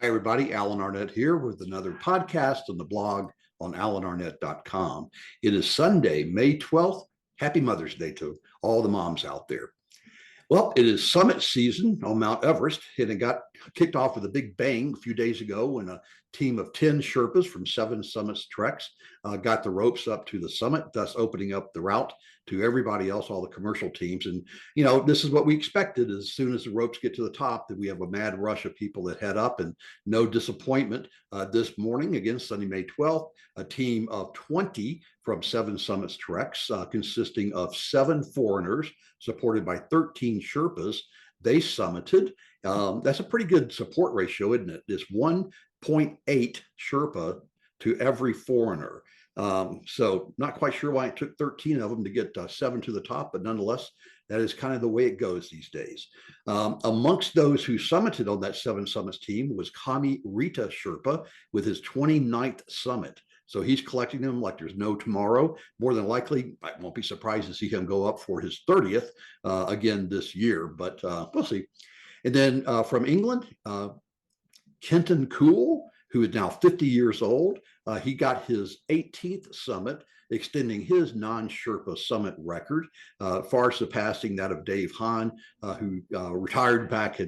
Hi, everybody. Alan Arnett here with another podcast on the blog on alanarnett.com. It is Sunday, May 12th. Happy Mother's Day to all the moms out there. Well, it is summit season on Mount Everest, and it got kicked off with a big bang a few days ago when a team of 10 Sherpas from Seven Summits Treks got the ropes up to the summit, thus opening up the route to everybody else, all the commercial teams. And, this is what we expected. As soon as the ropes get to the top, that we have a mad rush of people that head up, and no disappointment. This morning, again, Sunday, May 12th, a team of 20 from Seven Summits Treks, consisting of 7 foreigners, supported by 13 Sherpas. They summited. That's a pretty good support ratio, isn't it? It's 1.8 Sherpa to every foreigner. So not quite sure why it took 13 of them to get 7 to the top, but nonetheless, that is kind of the way it goes these days. Amongst those who summited on that Seven Summits team was Kami Rita Sherpa with his 29th summit. So he's collecting them like there's no tomorrow. More than likely, I won't be surprised to see him go up for his 30th again this year, but we'll see. And then from England, Kenton Cool, who is now 50 years old. He got his 18th summit, extending his non-Sherpa summit record, far surpassing that of Dave Hahn, who retired back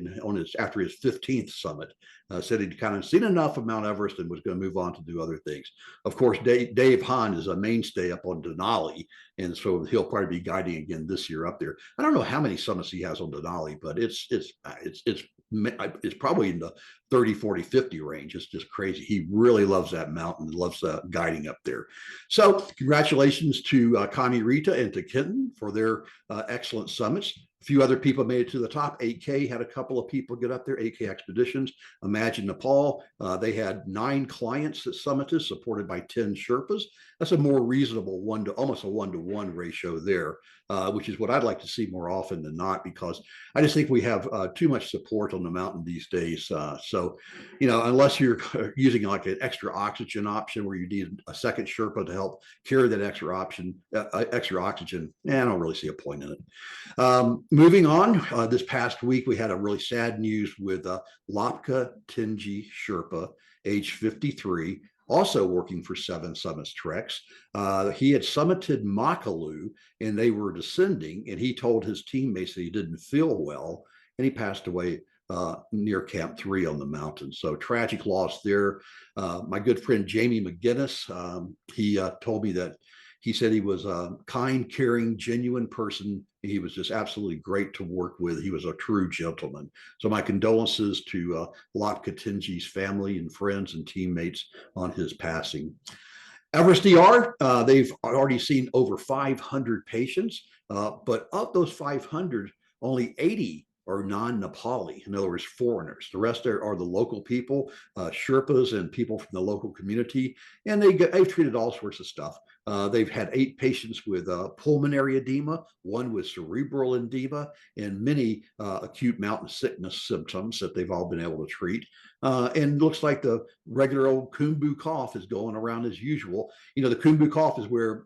after his 15th summit. Said he'd kind of seen enough of Mount Everest and was going to move on to do other things. Of course, Dave Hahn is a mainstay up on Denali, and so he'll probably be guiding again this year up there. I don't know how many summits he has on Denali, but it's probably in the 30, 40, 50 range. It's just crazy. He really loves that mountain, loves guiding up there. So congratulations to Kami Rita and to Kenton for their excellent summits. A few other people made it to the top. 8K had a couple of people get up there. 8K Expeditions, Imagine Nepal. They had 9 clients that summited, supported by 10 Sherpas. That's a more reasonable almost a 1-to-1 ratio there, which is what I'd like to see more often than not, because I just think we have too much support on the mountain these days. So, unless you're using like an extra oxygen option where you need a second Sherpa to help carry that extra oxygen, I don't really see a point in it. Moving on, this past week, we had a really sad news with Lapka Tinji Sherpa, age 53, also working for Seven Summits Treks. He had summited Makalu, and they were descending, and he told his teammates that he didn't feel well, and he passed away near Camp 3 on the mountain. So tragic loss there. My good friend Jamie McGinnis, he told me that he said he was a kind, caring, genuine person. He was just absolutely great to work with. He was a true gentleman. So my condolences to Lapka Tinji's family and friends and teammates on his passing. Everest ER, they've already seen over 500 patients, but of those 500, only 80 are non-Nepali, in other words, foreigners. The rest are the local people, Sherpas and people from the local community, and they've treated all sorts of stuff. They've had 8 patients with pulmonary edema, 1 with cerebral edema, and many acute mountain sickness symptoms that they've all been able to treat. And looks like the regular old Khumbu cough is going around as usual. The Khumbu cough is where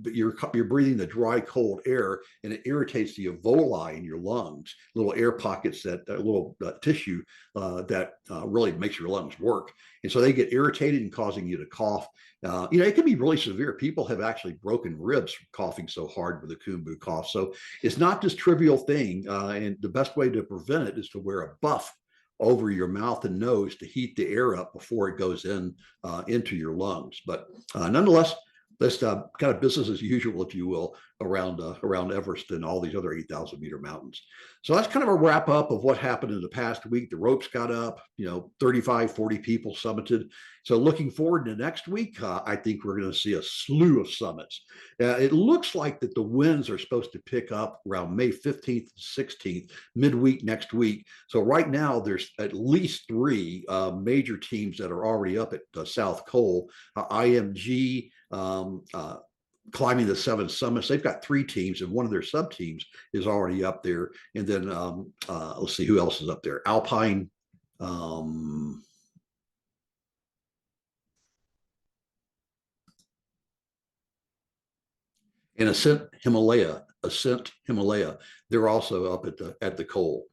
you're breathing the dry, cold air, and it irritates the alveoli in your lungs, little air pockets, that little tissue that really makes your lungs work. And so they get irritated and causing you to cough. It can be really severe. People have actually broken ribs from coughing so hard with the Khumbu cough. So it's not this trivial thing. And the best way to prevent it is to wear a buff over your mouth and nose to heat the air up before it goes into your lungs. But nonetheless, that's kind of business as usual, if you will, around Everest and all these other 8,000-meter mountains. So that's kind of a wrap up of what happened in the past week. The ropes got up, 35, 40 people summited. So looking forward to next week, I think we're going to see a slew of summits. It looks like that the winds are supposed to pick up around May 15th and 16th, midweek next week. So right now, there's at least 3 major teams that are already up at South Col. IMG, climbing the 7 summits. They've got 3 teams, and one of their sub teams is already up there. And then let's see who else is up there. Alpine, and Ascent Himalaya. They're also up at the Col.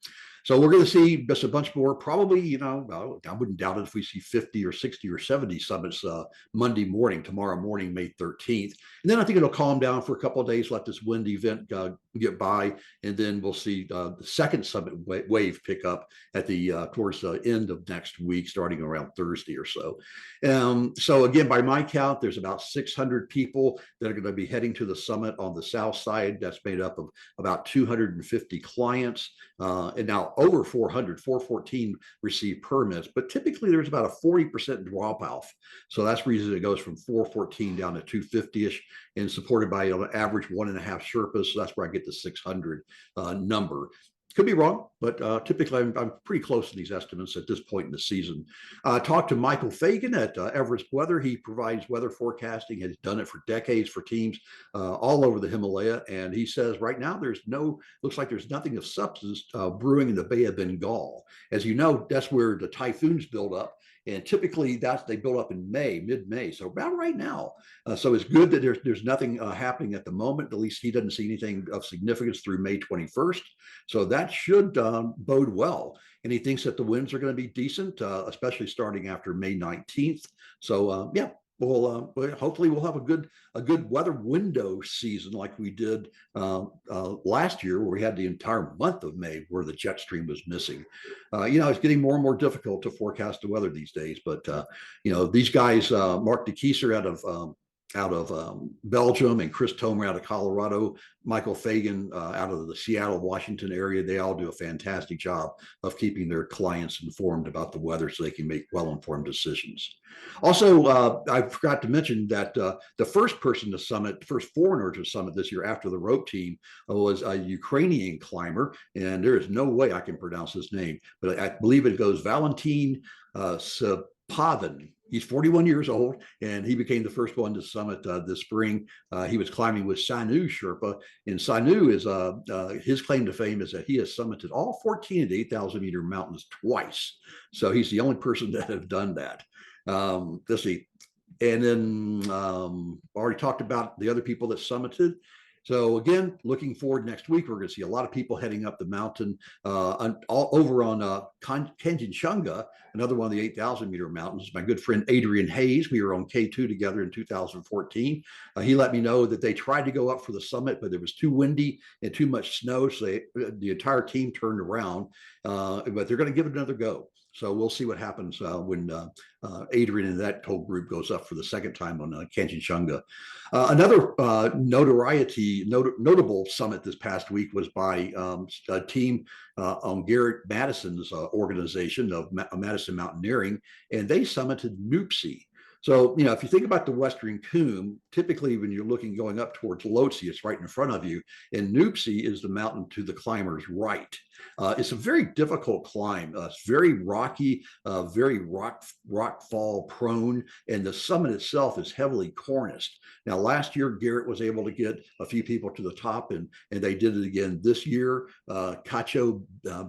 So we're going to see just a bunch more, probably, I wouldn't doubt it if we see 50 or 60 or 70 summits Monday morning, tomorrow morning, May 13th. And then I think it'll calm down for a couple of days, let this wind event get by, and then we'll see the second summit wave pick up at the towards the end of next week, starting around Thursday or so. So again, by my count, there's about 600 people that are going to be heading to the summit on the south side. That's made up of about 250 clients. And now over 414 receive permits, but typically there's about a 40% drop off. So that's the reason it goes from 414 down to 250-ish, and supported by an average 1.5 Sherpas. So that's where I get the 600 number. Could be wrong, but typically I'm pretty close to these estimates at this point in the season. Talked to Michael Fagan at Everest Weather. He provides weather forecasting, has done it for decades for teams all over the Himalaya. And he says right now looks like there's nothing of substance brewing in the Bay of Bengal. As you know, that's where the typhoons build up. And typically they build up in mid-May. So about right now. So it's good that there's nothing happening at the moment. At least he doesn't see anything of significance through May 21st. So that should bode well. And he thinks that the winds are going to be decent, especially starting after May 19th. So yeah, hopefully we'll have a good weather window season like we did last year, where we had the entire month of May where the jet stream was missing. It's getting more and more difficult to forecast the weather these days, but these guys, Mark de Keyser out of Belgium, and Chris Tomer out of Colorado, Michael Fagan out of the Seattle, Washington area. They all do a fantastic job of keeping their clients informed about the weather so they can make well-informed decisions. Also, I forgot to mention that the first person to summit, the first foreigner to summit this year after the rope team was a Ukrainian climber, and there is no way I can pronounce his name, but I believe it goes Valentin Sapavin. He's 41 years old, and he became the first one to summit this spring. He was climbing with Sanu Sherpa, and Sanu is his claim to fame is that he has summited all 14 of the 8,000 meter mountains twice. So he's the only person that have done that. Let's see. And then already talked about the other people that summited. So again, looking forward next week, we're going to see a lot of people heading up the mountain all over on Kanchenjunga, another one of the 8,000 meter mountains. My good friend Adrian Hayes, we were on K2 together in 2014. He let me know that they tried to go up for the summit, but it was too windy and too much snow, so the entire team turned around. But they're going to give it another go. So we'll see what happens when Adrian and that whole group goes up for the second time on Kanchenjunga. Another notable summit this past week was by a team on Garrett Madison's organization of Madison Mountaineering, and they summited Nuptse. So, if you think about the Western Cumbe, typically when you're going up towards Lhotse, it's right in front of you, and Nuptse is the mountain to the climber's right. It's a very difficult climb. It's very rocky, very rock fall prone, and the summit itself is heavily corniced. Now, last year, Garrett was able to get a few people to the top, and they did it again this year. Kacho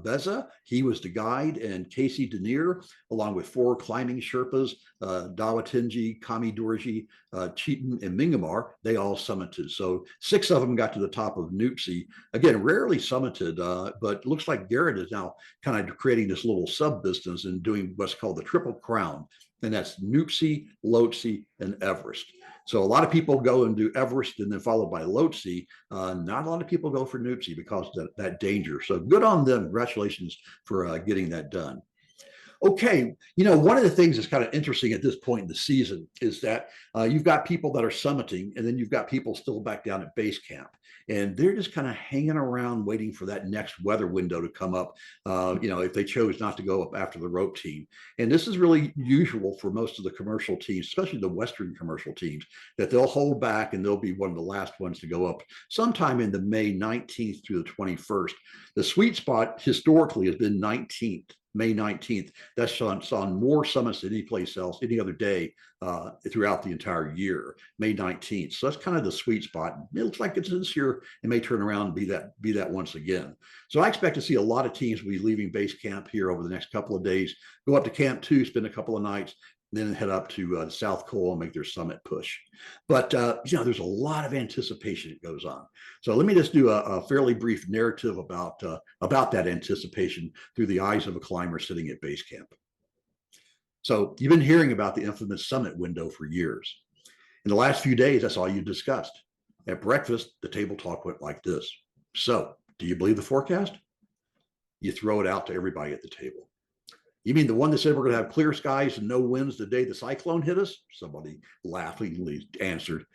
Beza, he was the guide, and Casey Denier, along with 4 climbing Sherpas, Dawatinji, Kami Dorji, Cheaton, and Mingamar, they all summited. So 6 of them got to the top of Nuptse. Again, rarely summited, but looks like Garrett is now kind of creating this little sub-business and doing what's called the Triple Crown. And that's Nuptse, Lhotse, and Everest. So a lot of people go and do Everest and then followed by Lhotse. Not a lot of people go for Nuptse because of that danger. So good on them. Congratulations for getting that done. Okay, one of the things that's kind of interesting at this point in the season is that you've got people that are summiting, and then you've got people still back down at base camp, and they're just kind of hanging around waiting for that next weather window to come up, if they chose not to go up after the rope team. And this is really usual for most of the commercial teams, especially the Western commercial teams, that they'll hold back and they'll be one of the last ones to go up sometime in the May 19th through the 21st. The sweet spot historically has been May 19th. That's on more summits than any place else, any other day throughout the entire year, May 19th. So that's kind of the sweet spot. It looks like it's this year. It may turn around and be that once again. So I expect to see a lot of teams will be leaving base camp here over the next couple of days, go up to Camp 2, spend a couple of nights, then head up to the South Col and make their summit push. But there's a lot of anticipation that goes on. So let me just do a fairly brief narrative about that anticipation through the eyes of a climber sitting at base camp. So you've been hearing about the infamous summit window for years. In the last few days, that's all you discussed. At breakfast, the table talk went like this. So, do you believe the forecast? You throw it out to everybody at the table. You mean the one that said we're going to have clear skies and no winds the day the cyclone hit us? Somebody laughingly answered.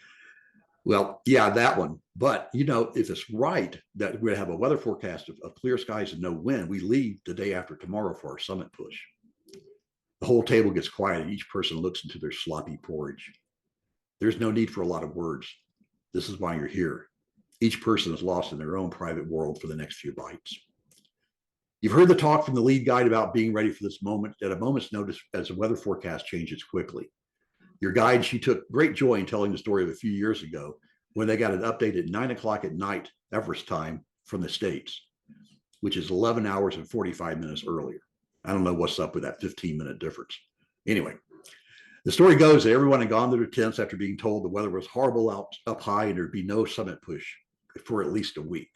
Well, yeah, that one. But, if it's right that we're going to have a weather forecast of clear skies and no wind, we leave the day after tomorrow for our summit push. The whole table gets quiet and each person looks into their sloppy porridge. There's no need for a lot of words. This is why you're here. Each person is lost in their own private world for the next few bites. You've heard the talk from the lead guide about being ready for this moment at a moment's notice as the weather forecast changes quickly. Your guide, she took great joy in telling the story of a few years ago when they got an update at 9 o'clock at night, Everest time, from the States, which is 11 hours and 45 minutes earlier. I don't know what's up with that 15-minute difference. Anyway, the story goes that everyone had gone to their tents after being told the weather was horrible up high and there'd be no summit push for at least a week.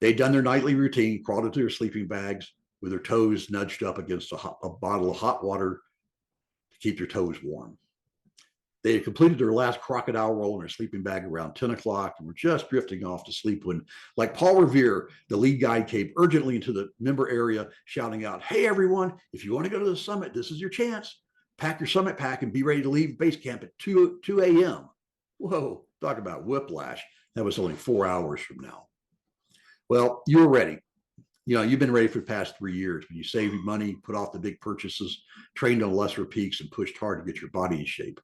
They'd done their nightly routine, crawled into their sleeping bags with their toes nudged up against a bottle of hot water to keep their toes warm. They had completed their last crocodile roll in their sleeping bag around 10 o'clock and were just drifting off to sleep when, like Paul Revere, the lead guide came urgently into the member area, shouting out, "Hey, everyone, if you want to go to the summit, this is your chance. Pack your summit pack and be ready to leave base camp at 2 a.m. Whoa, talk about whiplash. That was only 4 hours from now. Well, you were ready. You've been ready for the past 3 years when you saved money, put off the big purchases, trained on lesser peaks, and pushed hard to get your body in shape.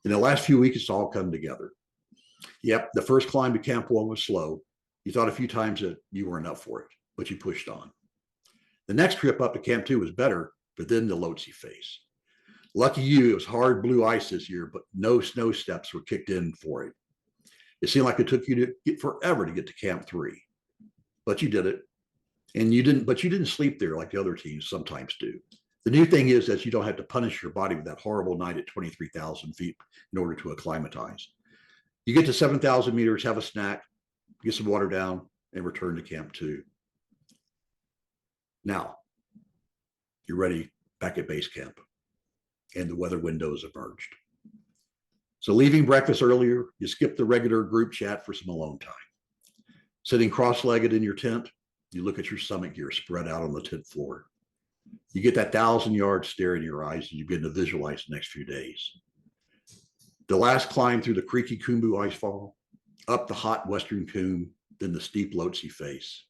In the last few weeks, it's all come together. Yep, the first climb to Camp 1 was slow. You thought a few times that you weren't up for it, but you pushed on. The next trip up to Camp 2 was better, but then the Lhotse face. Lucky you, it was hard blue ice this year, but no snow steps were kicked in for it. It seemed like it took you forever to get to Camp 3, but you did it. And you didn't sleep there like the other teams sometimes do. The new thing is that you don't have to punish your body with that horrible night at 23,000 feet in order to acclimatize. You get to 7,000 meters, have a snack, get some water down, and return to Camp 2. Now, you're ready back at base camp, and the weather windows emerged. So leaving breakfast earlier, you skip the regular group chat for some alone time. Sitting cross-legged in your tent, you look at your summit gear spread out on the tent floor. You get that 1,000-yard stare in your eyes and you begin to visualize the next few days. The last climb through the creaky Khumbu icefall, up the hot western Khumbu, then the steep Lhotse face.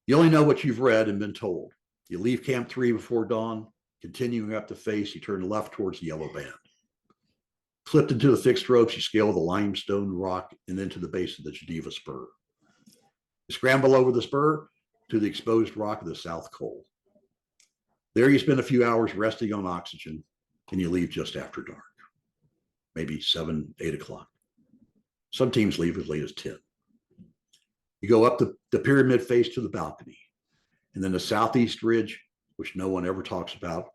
You only know what you've read and been told. You leave Camp 3 before dawn, continuing up the face, you turn left towards the yellow band. Clipped into the fixed ropes, you scale the limestone rock and then to the base of the Geneva Spur. You scramble over the spur to the exposed rock of the South Col. There you spend a few hours resting on oxygen and you leave just after dark, maybe 7, 8 o'clock. Some teams leave as late as 10. You go up the pyramid face to the balcony and then the southeast ridge, which no one ever talks about,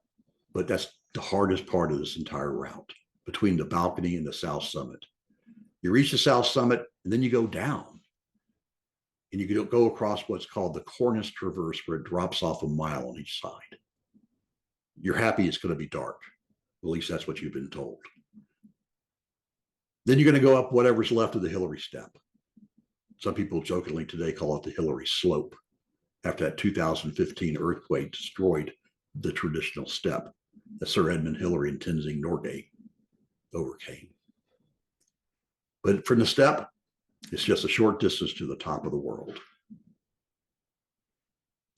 but that's the hardest part of this entire route, between the balcony and the south summit. You reach the south summit and then you go down. And you can go across what's called the Cornice Traverse, where it drops off a mile on each side. You're happy it's going to be dark. At least that's what you've been told. Then you're going to go up whatever's left of the Hillary Step. Some people jokingly today call it the Hillary Slope, after that 2015 earthquake destroyed the traditional step that Sir Edmund Hillary and Tenzing Norgay overcame. But from the step, it's just a short distance to the top of the world.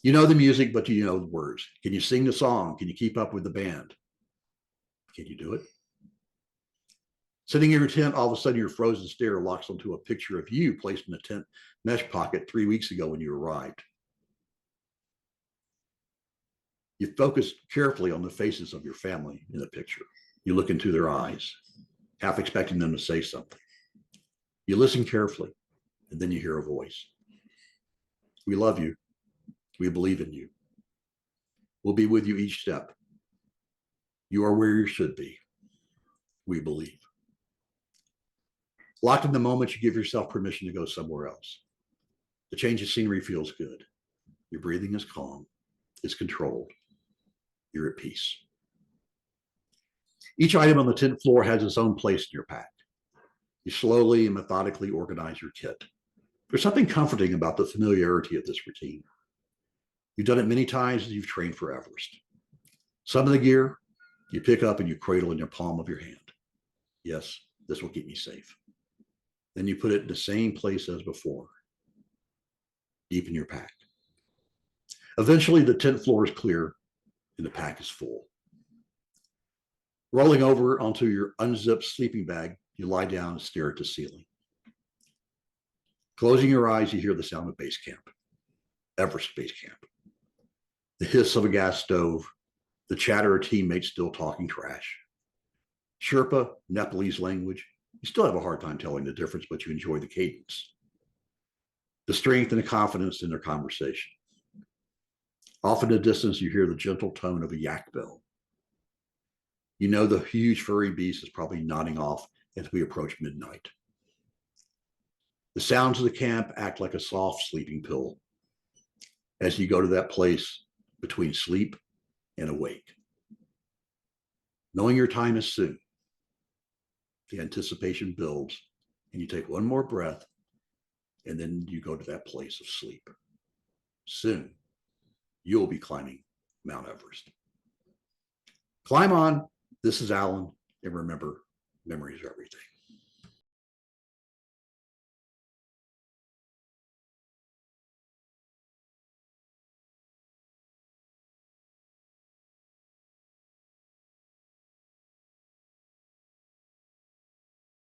You know the music, but do you know the words? Can you sing the song? Can you keep up with the band? Can you do it? Sitting in your tent, all of a sudden your frozen stare locks onto a picture of you placed in a tent mesh pocket 3 weeks ago when you arrived. You focus carefully on the faces of your family in the picture. You look into their eyes, half expecting them to say something. You listen carefully, and then you hear a voice. We love you. We believe in you. We'll be with you each step. You are where you should be, we believe. Locked in the moment, you give yourself permission to go somewhere else. The change of scenery feels good. Your breathing is calm, it's controlled. You're at peace. Each item on the tent floor has its own place in your pack. You slowly and methodically organize your kit. There's something comforting about the familiarity of this routine. You've done it many times as you've trained for Everest. Some of the gear you pick up and you cradle in your palm of your hand. Yes, this will keep me safe. Then you put it in the same place as before, deep in your pack. Eventually, the tent floor is clear and the pack is full. Rolling over onto your unzipped sleeping bag, you lie down and stare at the ceiling. Closing your eyes, you hear the sound of base camp, Everest Base Camp. The hiss of a gas stove, the chatter of teammates still talking trash. Sherpa, Nepalese language, you still have a hard time telling the difference, but you enjoy the cadence. The strength and the confidence in their conversation. Off in the distance, you hear the gentle tone of a yak bell. You know the huge furry beast is probably nodding off as we approach midnight. The sounds of the camp act like a soft sleeping pill as you go to that place between sleep and awake. Knowing your time is soon, the anticipation builds, and you take one more breath, and then you go to that place of sleep. Soon, you'll be climbing Mount Everest. Climb on. This is Alan, and remember, memories are everything.